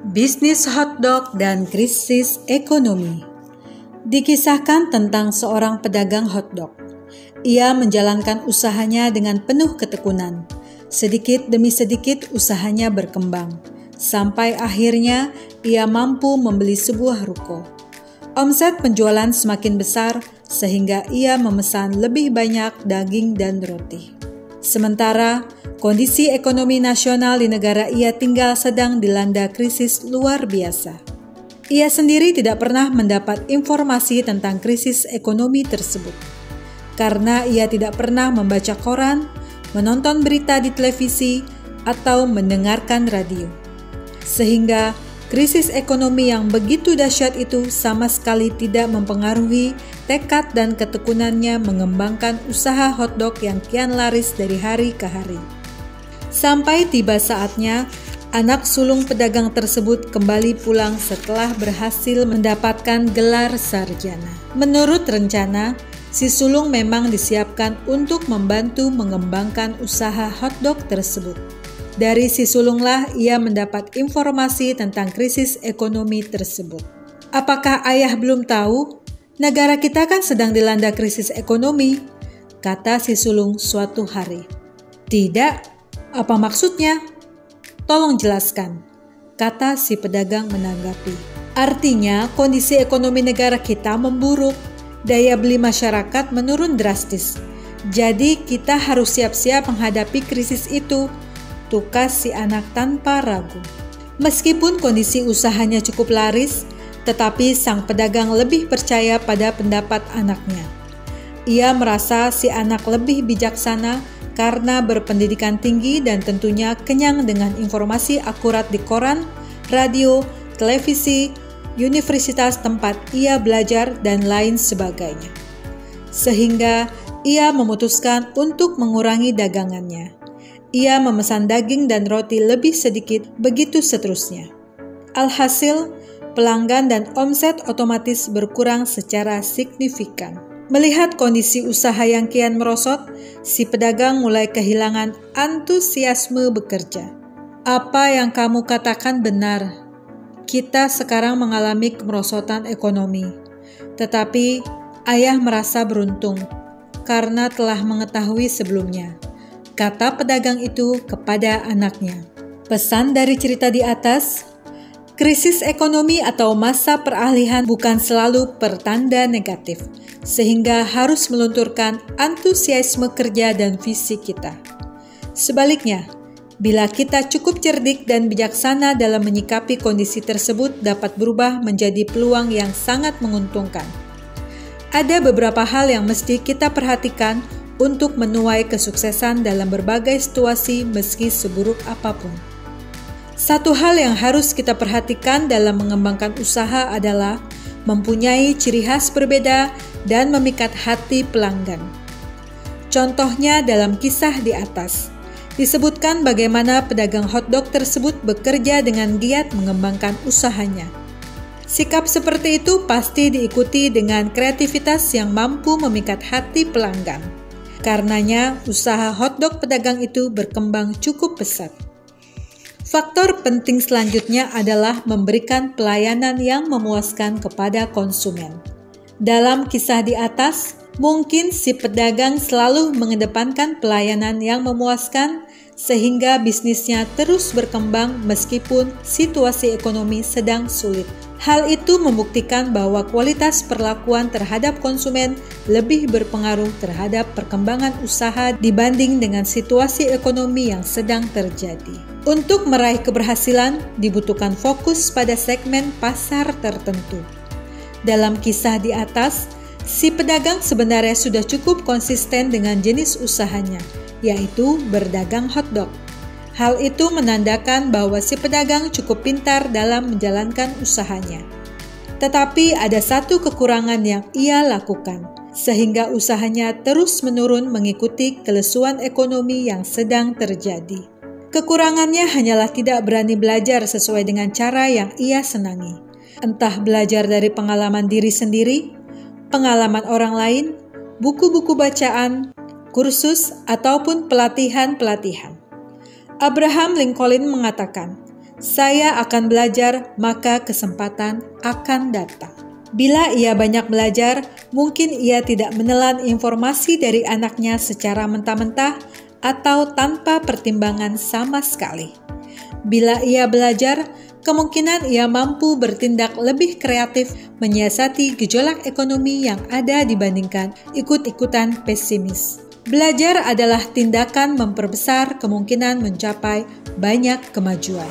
Bisnis hotdog dan krisis ekonomi. Dikisahkan tentang seorang pedagang hotdog. Ia menjalankan usahanya dengan penuh ketekunan. Sedikit demi sedikit usahanya berkembang, sampai akhirnya ia mampu membeli sebuah ruko. Omset penjualan semakin besar sehingga ia memesan lebih banyak daging dan roti. Sementara kondisi ekonomi nasional di negara ia tinggal sedang dilanda krisis luar biasa. Ia sendiri tidak pernah mendapat informasi tentang krisis ekonomi tersebut, karena ia tidak pernah membaca koran, menonton berita di televisi, atau mendengarkan radio. Sehingga krisis ekonomi yang begitu dahsyat itu sama sekali tidak mempengaruhi tekad dan ketekunannya mengembangkan usaha hotdog yang kian laris dari hari ke hari. Sampai tiba saatnya, anak sulung pedagang tersebut kembali pulang setelah berhasil mendapatkan gelar sarjana. Menurut rencana, si sulung memang disiapkan untuk membantu mengembangkan usaha hotdog tersebut. Dari si sulunglah ia mendapat informasi tentang krisis ekonomi tersebut. Apakah ayah belum tahu? Negara kita kan sedang dilanda krisis ekonomi, kata si sulung suatu hari. Tidak, apa maksudnya? Tolong jelaskan, kata si pedagang menanggapi. Artinya kondisi ekonomi negara kita memburuk, daya beli masyarakat menurun drastis. Jadi kita harus siap-siap menghadapi krisis itu, tukas si anak tanpa ragu. Meskipun kondisi usahanya cukup laris, tetapi sang pedagang lebih percaya pada pendapat anaknya. Ia merasa si anak lebih bijaksana karena berpendidikan tinggi dan tentunya kenyang dengan informasi akurat di koran, radio, televisi, universitas tempat ia belajar, dan lain sebagainya. Sehingga ia memutuskan untuk mengurangi dagangannya. Ia memesan daging dan roti lebih sedikit, begitu seterusnya. Alhasil, pelanggan dan omset otomatis berkurang secara signifikan. Melihat kondisi usaha yang kian merosot, si pedagang mulai kehilangan antusiasme bekerja. Apa yang kamu katakan benar. Kita sekarang mengalami kemerosotan ekonomi. Tetapi ayah merasa beruntung karena telah mengetahui sebelumnya, kata pedagang itu kepada anaknya. Pesan dari cerita di atas, krisis ekonomi atau masa peralihan bukan selalu pertanda negatif, sehingga harus melunturkan antusiasme kerja dan visi kita. Sebaliknya, bila kita cukup cerdik dan bijaksana dalam menyikapi kondisi tersebut dapat berubah menjadi peluang yang sangat menguntungkan. Ada beberapa hal yang mesti kita perhatikan untuk menuai kesuksesan dalam berbagai situasi meski seburuk apapun. Satu hal yang harus kita perhatikan dalam mengembangkan usaha adalah mempunyai ciri khas berbeda dan memikat hati pelanggan. Contohnya dalam kisah di atas, disebutkan bagaimana pedagang hotdog tersebut bekerja dengan giat mengembangkan usahanya. Sikap seperti itu pasti diikuti dengan kreativitas yang mampu memikat hati pelanggan. Karenanya, usaha hotdog pedagang itu berkembang cukup pesat. Faktor penting selanjutnya adalah memberikan pelayanan yang memuaskan kepada konsumen. Dalam kisah di atas, mungkin si pedagang selalu mengedepankan pelayanan yang memuaskan sehingga bisnisnya terus berkembang meskipun situasi ekonomi sedang sulit. Hal itu membuktikan bahwa kualitas perlakuan terhadap konsumen lebih berpengaruh terhadap perkembangan usaha dibanding dengan situasi ekonomi yang sedang terjadi. Untuk meraih keberhasilan, dibutuhkan fokus pada segmen pasar tertentu. Dalam kisah di atas, si pedagang sebenarnya sudah cukup konsisten dengan jenis usahanya, yaitu berdagang hotdog. Hal itu menandakan bahwa si pedagang cukup pintar dalam menjalankan usahanya. Tetapi ada satu kekurangan yang ia lakukan, sehingga usahanya terus menurun mengikuti kelesuan ekonomi yang sedang terjadi. Kekurangannya hanyalah tidak berani belajar sesuai dengan cara yang ia senangi. Entah belajar dari pengalaman diri sendiri, pengalaman orang lain, buku-buku bacaan, kursus, ataupun pelatihan-pelatihan. Abraham Lincoln mengatakan, Saya akan belajar, maka kesempatan akan datang. Bila ia banyak belajar, mungkin ia tidak menelan informasi dari anaknya secara mentah-mentah atau tanpa pertimbangan sama sekali. Bila ia belajar, kemungkinan ia mampu bertindak lebih kreatif menyiasati gejolak ekonomi yang ada dibandingkan ikut-ikutan pesimis. Belajar adalah tindakan memperbesar kemungkinan mencapai banyak kemajuan.